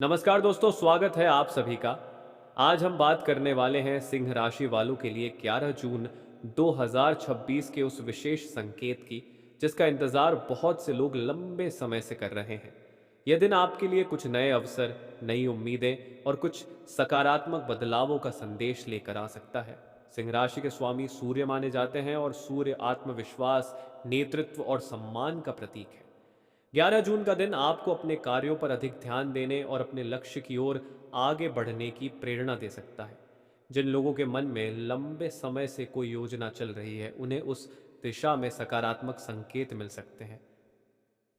नमस्कार दोस्तों, स्वागत है आप सभी का। आज हम बात करने वाले हैं सिंह राशि वालों के लिए 11 जून 2026 के उस विशेष संकेत की जिसका इंतजार बहुत से लोग लंबे समय से कर रहे हैं। यह दिन आपके लिए कुछ नए अवसर, नई उम्मीदें और कुछ सकारात्मक बदलावों का संदेश लेकर आ सकता है। सिंह राशि के स्वामी सूर्य माने जाते हैं और सूर्य आत्मविश्वास, नेतृत्व और सम्मान का प्रतीक है। 11 जून का दिन आपको अपने कार्यों पर अधिक ध्यान देने और अपने लक्ष्य की ओर आगे बढ़ने की प्रेरणा दे सकता है। जिन लोगों के मन में लंबे समय से कोई योजना चल रही है, उन्हें उस दिशा में सकारात्मक संकेत मिल सकते हैं।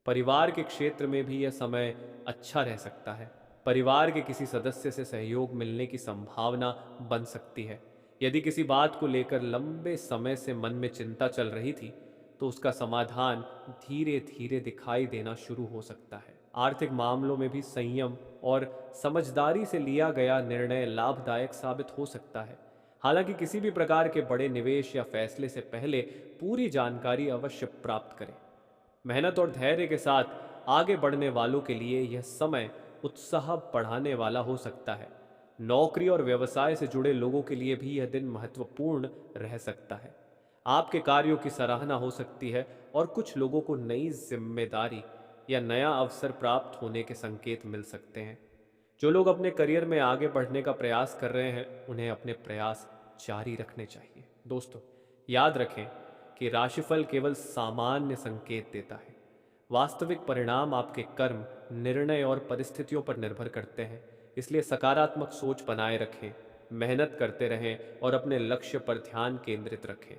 परिवार के क्षेत्र में भी यह समय अच्छा रह सकता है। परिवार के किसी सदस्य से सहयोग मिलने की संभावना बन सकती है। यदि किसी बात को लेकर लंबे समय से मन में चिंता चल रही थी, तो उसका समाधान धीरे धीरे दिखाई देना शुरू हो सकता है। आर्थिक मामलों में भी संयम और समझदारी से लिया गया निर्णय लाभदायक साबित हो सकता है। हालांकि किसी भी प्रकार के बड़े निवेश या फैसले से पहले पूरी जानकारी अवश्य प्राप्त करें। मेहनत और धैर्य के साथ आगे बढ़ने वालों के लिए यह समय उत्साह बढ़ाने वाला हो सकता है। नौकरी और व्यवसाय से जुड़े लोगों के लिए भी यह दिन महत्वपूर्ण रह सकता है। आपके कार्यों की सराहना हो सकती है और कुछ लोगों को नई जिम्मेदारी या नया अवसर प्राप्त होने के संकेत मिल सकते हैं। जो लोग अपने करियर में आगे बढ़ने का प्रयास कर रहे हैं, उन्हें अपने प्रयास जारी रखने चाहिए। दोस्तों, याद रखें कि राशिफल केवल सामान्य संकेत देता है। वास्तविक परिणाम आपके कर्म, निर्णय और परिस्थितियों पर निर्भर करते हैं। इसलिए सकारात्मक सोच बनाए रखें, मेहनत करते रहें और अपने लक्ष्य पर ध्यान केंद्रित रखें।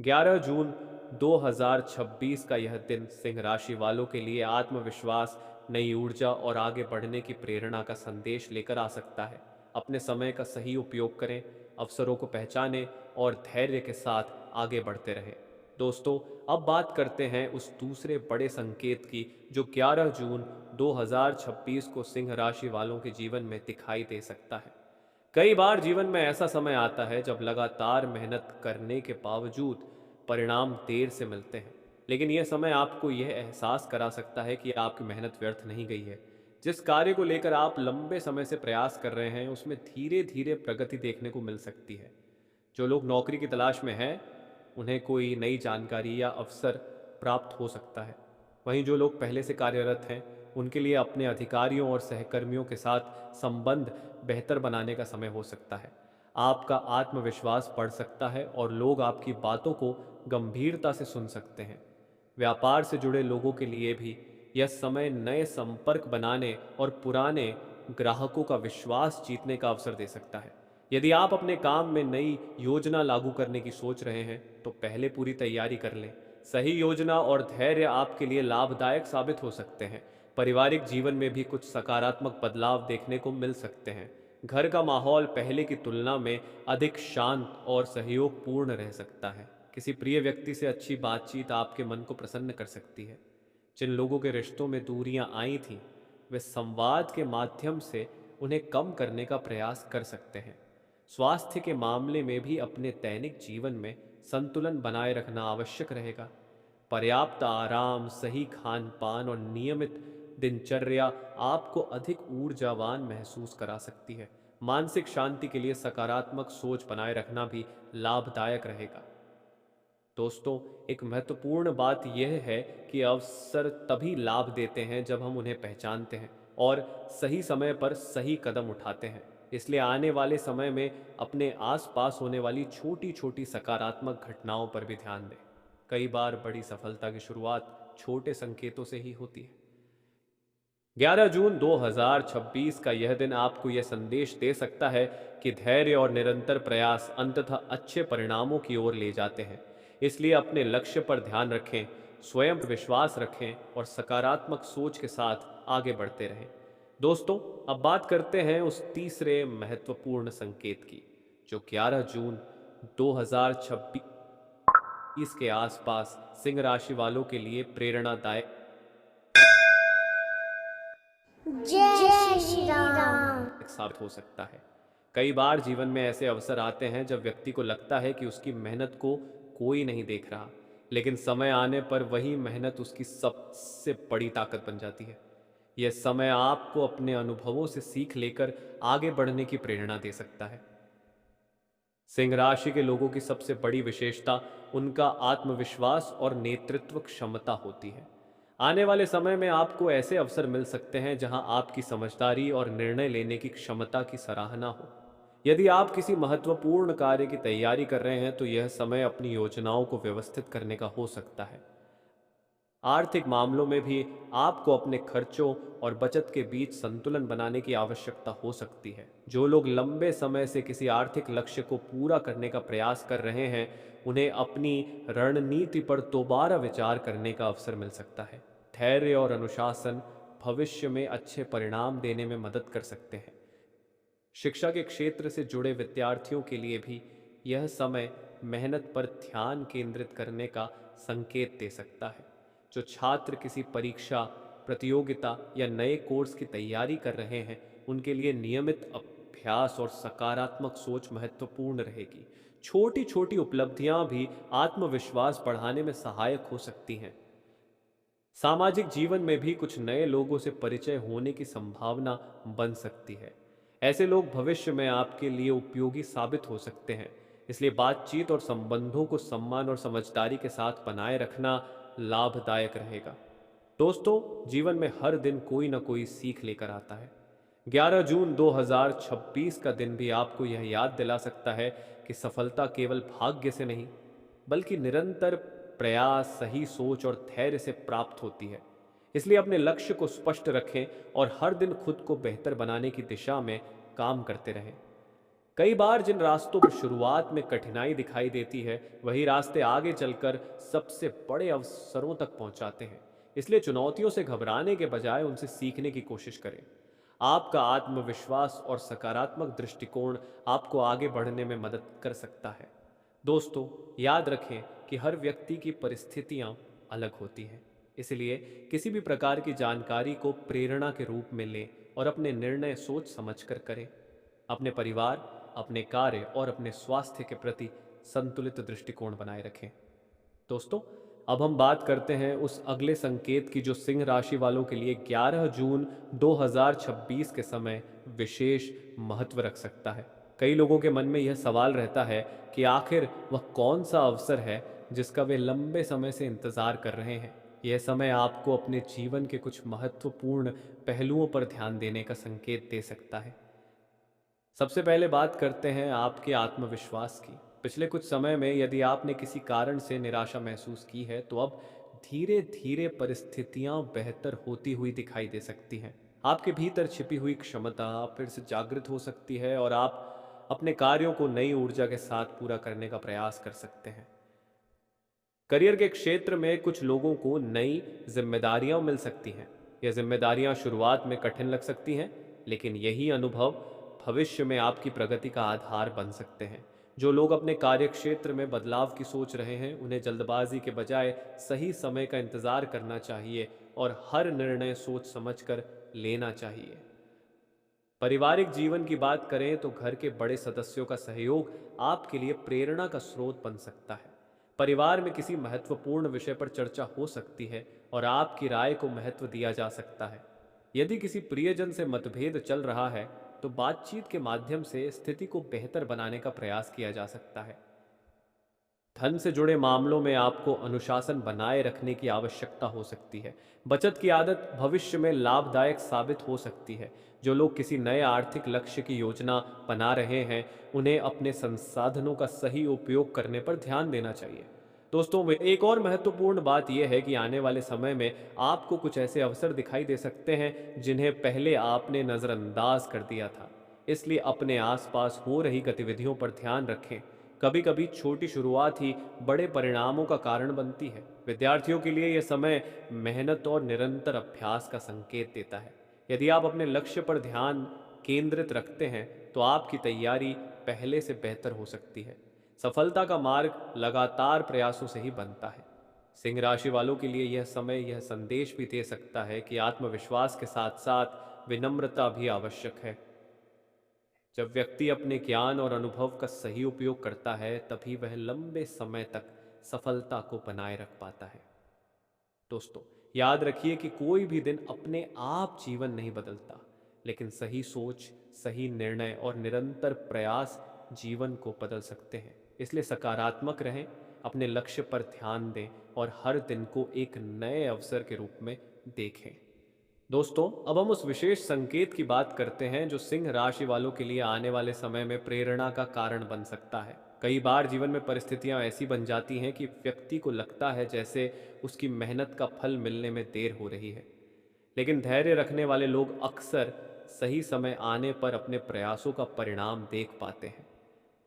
11 जून 2026 का यह दिन सिंह राशि वालों के लिए आत्मविश्वास, नई ऊर्जा और आगे बढ़ने की प्रेरणा का संदेश लेकर आ सकता है। अपने समय का सही उपयोग करें, अवसरों को पहचानें और धैर्य के साथ आगे बढ़ते रहें। दोस्तों, अब बात करते हैं उस दूसरे बड़े संकेत की जो 11 जून 2026 को सिंह राशि वालों के जीवन में दिखाई दे सकता है। कई बार जीवन में ऐसा समय आता है जब लगातार मेहनत करने के बावजूद परिणाम देर से मिलते हैं, लेकिन यह समय आपको यह एहसास करा सकता है कि आपकी मेहनत व्यर्थ नहीं गई है। जिस कार्य को लेकर आप लंबे समय से प्रयास कर रहे हैं, उसमें धीरे धीरे प्रगति देखने को मिल सकती है। जो लोग नौकरी की तलाश में हैं, उन्हें कोई नई जानकारी या अवसर प्राप्त हो सकता है। वहीं जो लोग पहले से कार्यरत हैं, उनके लिए अपने अधिकारियों और सहकर्मियों के साथ संबंध बेहतर बनाने का समय हो सकता है। आपका आत्मविश्वास बढ़ सकता है और लोग आपकी बातों को गंभीरता से सुन सकते हैं। व्यापार से जुड़े लोगों के लिए भी यह समय नए संपर्क बनाने और पुराने ग्राहकों का विश्वास जीतने का अवसर दे सकता है। यदि आप अपने काम में नई योजना लागू करने की सोच रहे हैं, तो पहले पूरी तैयारी कर लें। सही योजना और धैर्य आपके लिए लाभदायक साबित हो सकते हैं। पारिवारिक जीवन में भी कुछ सकारात्मक बदलाव देखने को मिल सकते हैं। घर का माहौल पहले की तुलना में अधिक शांत और सहयोगपूर्ण रह सकता है। किसी प्रिय व्यक्ति से अच्छी बातचीत आपके मन को प्रसन्न कर सकती है। जिन लोगों के रिश्तों में दूरियां आई थीं, वे संवाद के माध्यम से उन्हें कम करने का प्रयास कर सकते हैं। स्वास्थ्य के मामले में भी अपने दैनिक जीवन में संतुलन बनाए रखना आवश्यक रहेगा। पर्याप्त आराम, सही खान पान और नियमित दिनचर्या आपको अधिक ऊर्जावान महसूस करा सकती है। मानसिक शांति के लिए सकारात्मक सोच बनाए रखना भी लाभदायक रहेगा। दोस्तों, एक महत्वपूर्ण बात यह है कि अवसर तभी लाभ देते हैं जब हम उन्हें पहचानते हैं और सही समय पर सही कदम उठाते हैं। इसलिए आने वाले समय में अपने आसपास होने वाली छोटी छोटी सकारात्मक घटनाओं पर भी ध्यान दें। कई बार बड़ी सफलता की शुरुआत छोटे संकेतों से ही होती है। 11 जून 2026 का यह दिन आपको यह संदेश दे सकता है कि धैर्य और निरंतर प्रयास अंततः अच्छे परिणामों की ओर ले जाते हैं। इसलिए अपने लक्ष्य पर ध्यान रखें, स्वयं पर विश्वास रखें और सकारात्मक सोच के साथ आगे बढ़ते रहें। दोस्तों, अब बात करते हैं उस तीसरे महत्वपूर्ण संकेत की जो 11 जून 2026 के आसपास सिंह राशि वालों के लिए प्रेरणादायक जय श्री राम। साबित हो सकता है। कई बार जीवन में ऐसे अवसर आते हैं जब व्यक्ति को लगता है कि उसकी मेहनत को कोई नहीं देख रहा, लेकिन समय आने पर वही मेहनत उसकी सबसे बड़ी ताकत बन जाती है। यह समय आपको अपने अनुभवों से सीख लेकर आगे बढ़ने की प्रेरणा दे सकता है। सिंह राशि के लोगों की सबसे बड़ी विशेषता उनका आत्मविश्वास और नेतृत्व क्षमता होती है। आने वाले समय में आपको ऐसे अवसर मिल सकते हैं जहां आपकी समझदारी और निर्णय लेने की क्षमता की सराहना हो। यदि आप किसी महत्वपूर्ण कार्य की तैयारी कर रहे हैं तो यह समय अपनी योजनाओं को व्यवस्थित करने का हो सकता है। आर्थिक मामलों में भी आपको अपने खर्चों और बचत के बीच संतुलन बनाने की आवश्यकता हो सकती है। जो लोग लंबे समय से किसी आर्थिक लक्ष्य को पूरा करने का प्रयास कर रहे हैं, उन्हें अपनी रणनीति पर दोबारा विचार करने का अवसर मिल सकता है। धैर्य और अनुशासन भविष्य में अच्छे परिणाम देने में मदद कर सकते हैं। शिक्षा के क्षेत्र से जुड़े विद्यार्थियों के लिए भी यह समय मेहनत पर ध्यान केंद्रित करने का संकेत दे सकता है। जो छात्र किसी परीक्षा, प्रतियोगिता या नए कोर्स की तैयारी कर रहे हैं, उनके लिए नियमित अभ्यास और सकारात्मक सोच महत्वपूर्ण रहेगी। छोटी छोटी उपलब्धियां भी आत्मविश्वास बढ़ाने में सहायक हो सकती हैं। सामाजिक जीवन में भी कुछ नए लोगों से परिचय होने की संभावना बन सकती है। ऐसे लोग भविष्य में आपके लिए उपयोगी साबित हो सकते हैं। इसलिए बातचीत और संबंधों को सम्मान और समझदारी के साथ बनाए रखना लाभदायक रहेगा। दोस्तों, जीवन में हर दिन कोई ना कोई सीख लेकर आता है। 11 जून 2026 का दिन भी आपको यह याद दिला सकता है कि सफलता केवल भाग्य से नहीं, बल्कि निरंतर प्रयास, सही सोच और धैर्य से प्राप्त होती है। इसलिए अपने लक्ष्य को स्पष्ट रखें और हर दिन खुद को बेहतर बनाने की दिशा में काम करते रहें। कई बार जिन रास्तों पर शुरुआत में कठिनाई दिखाई देती है, वही रास्ते आगे चलकर सबसे बड़े अवसरों तक पहुंचाते हैं। इसलिए चुनौतियों से घबराने के बजाय उनसे सीखने की कोशिश करें। आपका आत्मविश्वास और सकारात्मक दृष्टिकोण आपको आगे बढ़ने में मदद कर सकता है। दोस्तों, याद रखें कि हर व्यक्ति की परिस्थितियां अलग होती हैं। इसलिए किसी भी प्रकार की जानकारी को प्रेरणा के रूप में लें और अपने निर्णय सोच समझकर करें। अपने परिवार, अपने कार्य और अपने स्वास्थ्य के प्रति संतुलित दृष्टिकोण बनाए रखें। दोस्तों, अब हम बात करते हैं उस अगले संकेत की जो सिंह राशि वालों के लिए 11 जून 2026 के समय विशेष महत्व रख सकता है। कई लोगों के मन में यह सवाल रहता है कि आखिर वह कौन सा अवसर है जिसका वे लंबे समय से इंतजार कर रहे हैं। यह समय आपको अपने जीवन के कुछ महत्वपूर्ण पहलुओं पर ध्यान देने का संकेत दे सकता है। सबसे पहले बात करते हैं आपके आत्मविश्वास की। पिछले कुछ समय में यदि आपने किसी कारण से निराशा महसूस की है, तो अब धीरे धीरे परिस्थितियां बेहतर होती हुई दिखाई दे सकती हैं। आपके भीतर छिपी हुई क्षमता फिर से जागृत हो सकती है और आप अपने कार्यों को नई ऊर्जा के साथ पूरा करने का प्रयास कर सकते हैं। करियर के क्षेत्र में कुछ लोगों को नई जिम्मेदारियां मिल सकती हैं। यह जिम्मेदारियां शुरुआत में कठिन लग सकती हैं, लेकिन यही अनुभव भविष्य में आपकी प्रगति का आधार बन सकते हैं। जो लोग अपने कार्य क्षेत्र में बदलाव की सोच रहे हैं, उन्हें जल्दबाजी के बजाय सही समय का इंतजार करना चाहिए और हर निर्णय सोच समझकर लेना चाहिए। पारिवारिक जीवन की बात करें तो घर के बड़े सदस्यों का सहयोग आपके लिए प्रेरणा का स्रोत बन सकता है। परिवार में किसी महत्वपूर्ण विषय पर चर्चा हो सकती है और आपकी राय को महत्व दिया जा सकता है। यदि किसी प्रियजन से मतभेद चल रहा है, तो बातचीत के माध्यम से स्थिति को बेहतर बनाने का प्रयास किया जा सकता है। धन से जुड़े मामलों में आपको अनुशासन बनाए रखने की आवश्यकता हो सकती है। बचत की आदत भविष्य में लाभदायक साबित हो सकती है। जो लोग किसी नए आर्थिक लक्ष्य की योजना बना रहे हैं, उन्हें अपने संसाधनों का सही उपयोग करने पर ध्यान देना चाहिए। दोस्तों, में एक और महत्वपूर्ण बात यह है कि आने वाले समय में आपको कुछ ऐसे अवसर दिखाई दे सकते हैं जिन्हें पहले आपने नज़रअंदाज कर दिया था। इसलिए अपने आसपास हो रही गतिविधियों पर ध्यान रखें। कभी कभी छोटी शुरुआत ही बड़े परिणामों का कारण बनती है। विद्यार्थियों के लिए यह समय मेहनत और निरंतर अभ्यास का संकेत देता है। यदि आप अपने लक्ष्य पर ध्यान केंद्रित रखते हैं, तो आपकी तैयारी पहले से बेहतर हो सकती है। सफलता का मार्ग लगातार प्रयासों से ही बनता है। सिंह राशि वालों के लिए यह समय यह संदेश भी दे सकता है कि आत्मविश्वास के साथ साथ विनम्रता भी आवश्यक है। जब व्यक्ति अपने ज्ञान और अनुभव का सही उपयोग करता है, तभी वह लंबे समय तक सफलता को बनाए रख पाता है। दोस्तों, याद रखिए कि कोई भी दिन अपने आप जीवन नहीं बदलता, लेकिन सही सोच, सही निर्णय और निरंतर प्रयास जीवन को बदल सकते हैं। इसलिए सकारात्मक रहें, अपने लक्ष्य पर ध्यान दें और हर दिन को एक नए अवसर के रूप में देखें। दोस्तों, अब हम उस विशेष संकेत की बात करते हैं जो सिंह राशि वालों के लिए आने वाले समय में प्रेरणा का कारण बन सकता है। कई बार जीवन में परिस्थितियां ऐसी बन जाती हैं कि व्यक्ति को लगता है जैसे उसकी मेहनत का फल मिलने में देर हो रही है, लेकिन धैर्य रखने वाले लोग अक्सर सही समय आने पर अपने प्रयासों का परिणाम देख पाते हैं।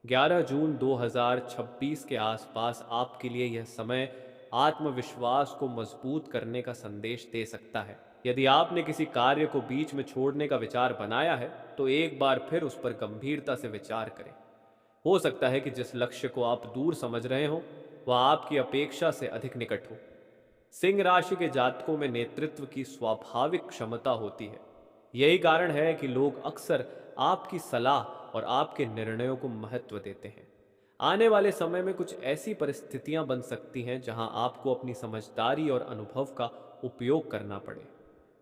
11 जून 2026 के आसपास आपके लिए यह समय आत्मविश्वास को मजबूत करने का संदेश दे सकता है। यदि आपने किसी कार्य को बीच में छोड़ने का विचार बनाया है, तो एक बार फिर उस पर गंभीरता से विचार करें। हो सकता है कि जिस लक्ष्य को आप दूर समझ रहे हो, वह आपकी अपेक्षा से अधिक निकट हो। सिंह राशि के जातकों में नेतृत्व की स्वाभाविक क्षमता होती है। यही कारण है कि लोग अक्सर आपकी सलाह और आपके निर्णयों को महत्व देते हैं। आने वाले समय में कुछ ऐसी परिस्थितियां बन सकती हैं जहां आपको अपनी समझदारी और अनुभव का उपयोग करना पड़े।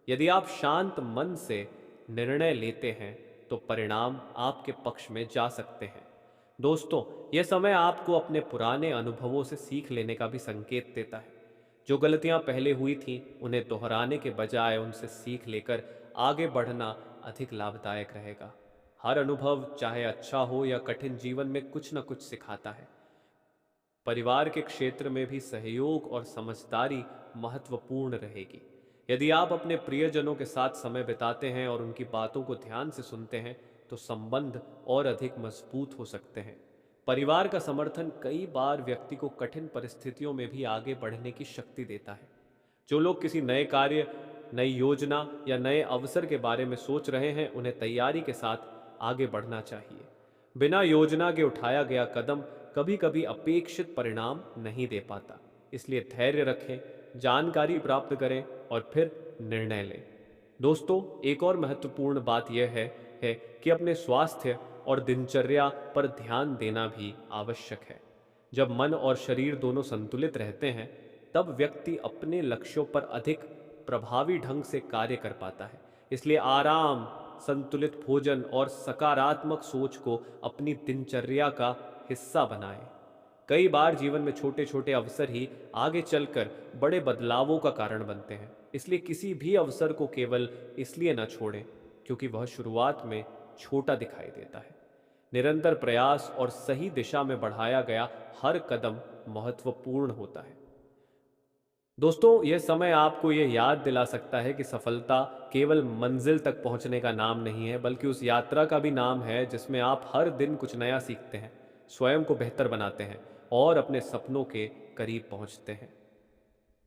यदि आप शांत मन से निर्णय लेते हैं, तो परिणाम आपके पक्ष में जा सकते हैं। दोस्तों, यह समय आपको अपने पुराने अनुभवों से सीख लेने का भी संकेत देता है। जो गलतियां पहले हुई थीं, उन्हें दोहराने के बजाय उनसे सीख लेकर आगे बढ़ना अधिक लाभदायक रहेगा। हर अनुभव, चाहे अच्छा हो या कठिन, जीवन में कुछ न कुछ सिखाता है। परिवार के क्षेत्र में भी सहयोग और समझदारी महत्वपूर्ण रहेगी। यदि आप अपने प्रियजनों के साथ समय बिताते हैं और उनकी बातों को ध्यान से सुनते हैं, तो संबंध और अधिक मजबूत हो सकते हैं। परिवार का समर्थन कई बार व्यक्ति को कठिन परिस्थितियों में भी आगे बढ़ने की शक्ति देता है। जो लोग किसी नए कार्य, नई योजना या नए अवसर के बारे में सोच रहे हैं, उन्हें तैयारी के साथ आगे बढ़ना चाहिए। बिना योजना के उठाया गया कदम कभी कभी अपेक्षित परिणाम नहीं दे पाता। इसलिए धैर्य रखें, जानकारी प्राप्त करें और फिर निर्णय लें। दोस्तों, एक और महत्वपूर्ण बात यह है कि अपने स्वास्थ्य और दिनचर्या पर ध्यान देना भी आवश्यक है। जब मन और शरीर दोनों संतुलित रहते हैं, तब व्यक्ति अपने लक्ष्यों पर अधिक प्रभावी ढंग से कार्य कर पाता है। इसलिए आराम, संतुलित भोजन और सकारात्मक सोच को अपनी दिनचर्या का हिस्सा बनाएं। कई बार जीवन में छोटे छोटे अवसर ही आगे चलकर बड़े बदलावों का कारण बनते हैं। इसलिए किसी भी अवसर को केवल इसलिए न छोड़ें क्योंकि वह शुरुआत में छोटा दिखाई देता है। निरंतर प्रयास और सही दिशा में बढ़ाया गया हर कदम महत्वपूर्ण होता है। दोस्तों, यह समय आपको यह याद दिला सकता है कि सफलता केवल मंजिल तक पहुंचने का नाम नहीं है, बल्कि उस यात्रा का भी नाम है जिसमें आप हर दिन कुछ नया सीखते हैं, स्वयं को बेहतर बनाते हैं और अपने सपनों के करीब पहुंचते हैं।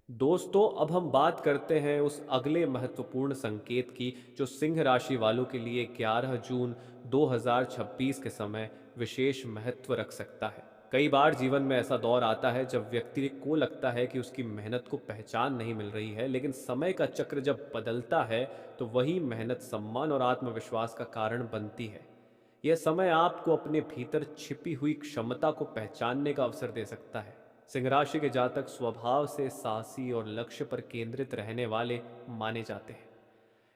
दोस्तों, अब हम बात करते हैं उस अगले महत्वपूर्ण संकेत की जो सिंह राशि वालों के लिए 11 जून 2026 के समय विशेष महत्व रख सकता है। कई बार जीवन में ऐसा दौर आता है जब व्यक्ति को लगता है कि उसकी मेहनत को पहचान नहीं मिल रही है, लेकिन समय का चक्र जब बदलता है, तो वही मेहनत सम्मान और आत्मविश्वास का कारण बनती है। यह समय आपको अपने भीतर छिपी हुई क्षमता को पहचानने का अवसर दे सकता है। सिंह राशि के जातक स्वभाव से साहसी और लक्ष्य पर केंद्रित रहने वाले माने जाते हैं।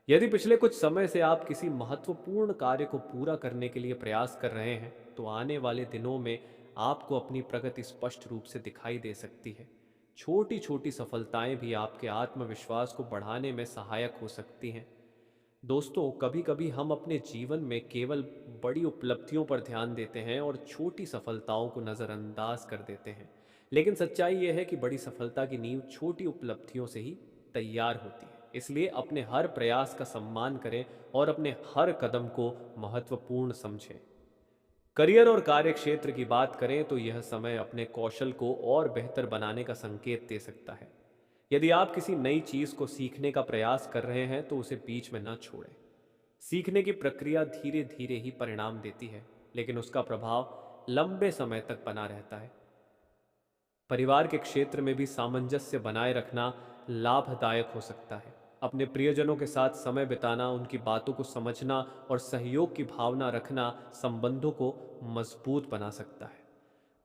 यदि पिछले कुछ समय से आप किसी महत्वपूर्ण कार्य को पूरा करने के लिए प्रयास कर रहे हैं, तो आने वाले दिनों में आपको अपनी प्रगति स्पष्ट रूप से दिखाई दे सकती है। छोटी छोटी सफलताएं भी आपके आत्मविश्वास को बढ़ाने में सहायक हो सकती हैं। दोस्तों, कभी कभी हम अपने जीवन में केवल बड़ी उपलब्धियों पर ध्यान देते हैं और छोटी सफलताओं को नज़रअंदाज कर देते हैं। लेकिन सच्चाई यह है कि बड़ी सफलता की नींव छोटी उपलब्धियों से ही तैयार होती है। इसलिए अपने हर प्रयास का सम्मान करें और अपने हर कदम को महत्वपूर्ण समझें। करियर और कार्य क्षेत्र की बात करें तो यह समय अपने कौशल को और बेहतर बनाने का संकेत दे सकता है। यदि आप किसी नई चीज को सीखने का प्रयास कर रहे हैं, तो उसे बीच में न छोड़ें। सीखने की प्रक्रिया धीरे धीरे ही परिणाम देती है, लेकिन उसका प्रभाव लंबे समय तक बना रहता है। परिवार के क्षेत्र में भी सामंजस्य बनाए रखना लाभदायक हो सकता है। अपने प्रियजनों के साथ समय बिताना, उनकी बातों को समझना और सहयोग की भावना रखना संबंधों को मजबूत बना सकता है।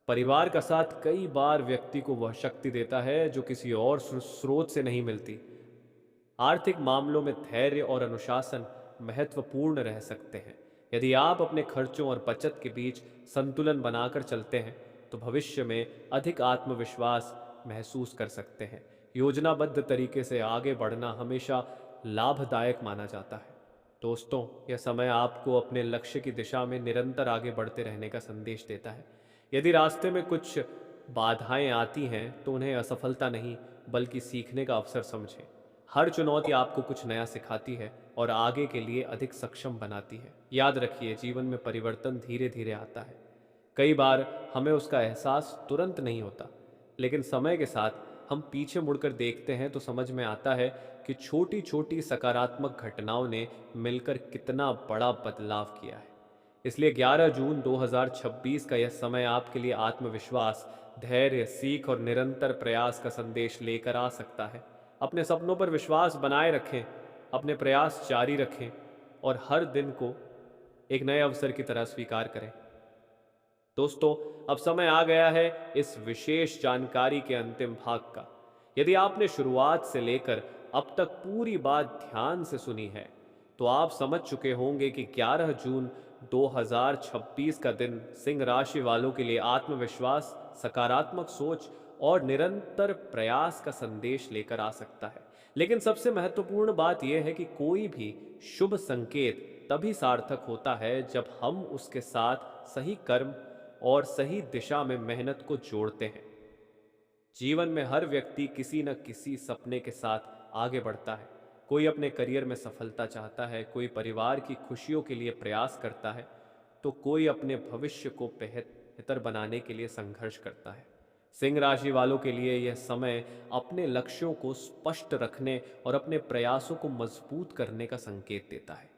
परिवार का साथ कई बार व्यक्ति को वह शक्ति देता है जो किसी और स्रोत से नहीं मिलती। आर्थिक मामलों में धैर्य और अनुशासन महत्वपूर्ण रह सकते हैं। यदि आप अपने खर्चों और बचत के बीच संतुलन बनाकर चलते हैं तो भविष्य में अधिक आत्मविश्वास महसूस कर सकते हैं। योजनाबद्ध तरीके से आगे बढ़ना हमेशा लाभदायक माना जाता है। दोस्तों, यह समय आपको अपने लक्ष्य की दिशा में निरंतर आगे बढ़ते रहने का संदेश देता है। यदि रास्ते में कुछ बाधाएं आती हैं तो उन्हें असफलता नहीं बल्कि सीखने का अवसर समझें। हर चुनौती आपको कुछ नया सिखाती है और आगे के लिए अधिक सक्षम बनाती है। याद रखिए, जीवन में परिवर्तन धीरे धीरे आता है। कई बार हमें उसका एहसास तुरंत नहीं होता, लेकिन समय के साथ हम पीछे मुड़कर देखते हैं तो समझ में आता है कि छोटी छोटी सकारात्मक घटनाओं ने मिलकर कितना बड़ा बदलाव किया है। इसलिए 11 जून 2026 का यह समय आपके लिए आत्मविश्वास, धैर्य, सीख और निरंतर प्रयास का संदेश लेकर आ सकता है। अपने सपनों पर विश्वास बनाए रखें, अपने प्रयास जारी रखें और हर दिन को एक नए अवसर की तरह स्वीकार करें। दोस्तों, अब समय आ गया है इस विशेष जानकारी के अंतिम भाग का। यदि आपने शुरुआत से लेकर अब तक पूरी बात ध्यान से सुनी है तो आप समझ चुके होंगे कि 11 जून 2026 का दिन सिंह राशि वालों के लिए आत्मविश्वास, सकारात्मक सोच और निरंतर प्रयास का संदेश लेकर आ सकता है। लेकिन सबसे महत्वपूर्ण बात यह है कि कोई भी शुभ संकेत तभी सार्थक होता है जब हम उसके साथ सही कर्म और सही दिशा में मेहनत को जोड़ते हैं। जीवन में हर व्यक्ति किसी न किसी सपने के साथ आगे बढ़ता है। कोई अपने करियर में सफलता चाहता है, कोई परिवार की खुशियों के लिए प्रयास करता है, तो कोई अपने भविष्य को बेहतर बनाने के लिए संघर्ष करता है। सिंह राशि वालों के लिए यह समय अपने लक्ष्यों को स्पष्ट रखने और अपने प्रयासों को मजबूत करने का संकेत देता है।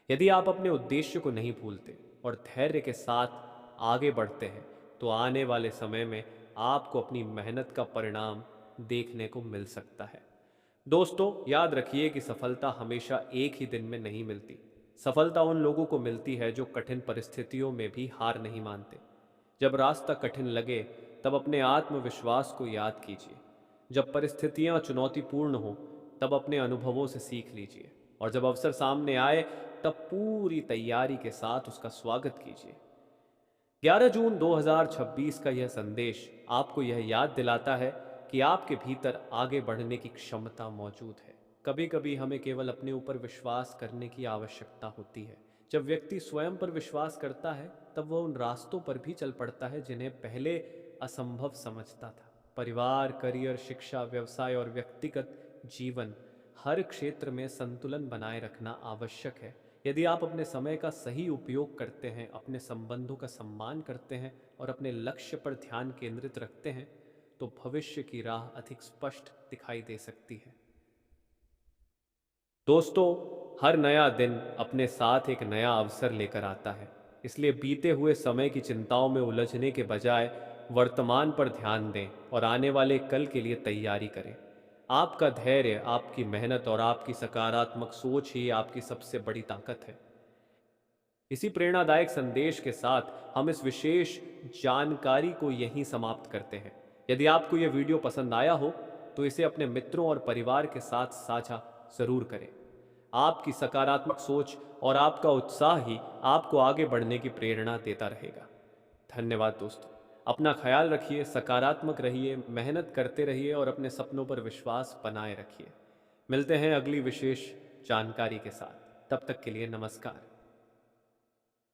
यदि आप अपने उद्देश्य को नहीं भूलते और धैर्य के साथ आगे बढ़ते हैं तो आने वाले समय में आपको अपनी मेहनत का परिणाम देखने को मिल सकता है। दोस्तों, याद रखिए कि सफलता हमेशा एक ही दिन में नहीं मिलती। सफलता उन लोगों को मिलती है जो कठिन परिस्थितियों में भी हार नहीं मानते। जब रास्ता कठिन लगे तब अपने आत्मविश्वास को याद कीजिए। जब परिस्थितियां चुनौतीपूर्ण हो तब अपने अनुभवों से सीख लीजिए और जब अवसर सामने आए तब पूरी तैयारी के साथ उसका स्वागत कीजिए। 11 जून 2026 का यह संदेश आपको यह याद दिलाता है कि आपके भीतर आगे बढ़ने की क्षमता मौजूद है। कभी कभी हमें केवल अपने ऊपर विश्वास करने की आवश्यकता होती है। जब व्यक्ति स्वयं पर विश्वास करता है तब वह उन रास्तों पर भी चल पड़ता है जिन्हें पहले असंभव समझता था। परिवार, करियर, शिक्षा, व्यवसाय और व्यक्तिगत जीवन, हर क्षेत्र में संतुलन बनाए रखना आवश्यक है। यदि आप अपने समय का सही उपयोग करते हैं, अपने संबंधों का सम्मान करते हैं और अपने लक्ष्य पर ध्यान केंद्रित रखते हैं तो भविष्य की राह अधिक स्पष्ट दिखाई दे सकती है। दोस्तों, हर नया दिन अपने साथ एक नया अवसर लेकर आता है। इसलिए बीते हुए समय की चिंताओं में उलझने के बजाय वर्तमान पर ध्यान दें और आने वाले कल के लिए तैयारी करें। आपका धैर्य, आपकी मेहनत और आपकी सकारात्मक सोच ही आपकी सबसे बड़ी ताकत है। इसी प्रेरणादायक संदेश के साथ हम इस विशेष जानकारी को यहीं समाप्त करते हैं। यदि आपको यह वीडियो पसंद आया हो तो इसे अपने मित्रों और परिवार के साथ साझा जरूर करें। आपकी सकारात्मक सोच और आपका उत्साह ही आपको आगे बढ़ने की प्रेरणा देता रहेगा। धन्यवाद दोस्तों। अपना ख्याल रखिए, सकारात्मक रहिए, मेहनत करते रहिए और अपने सपनों पर विश्वास बनाए रखिए। मिलते हैं अगली विशेष जानकारी के साथ। तब तक के लिए नमस्कार।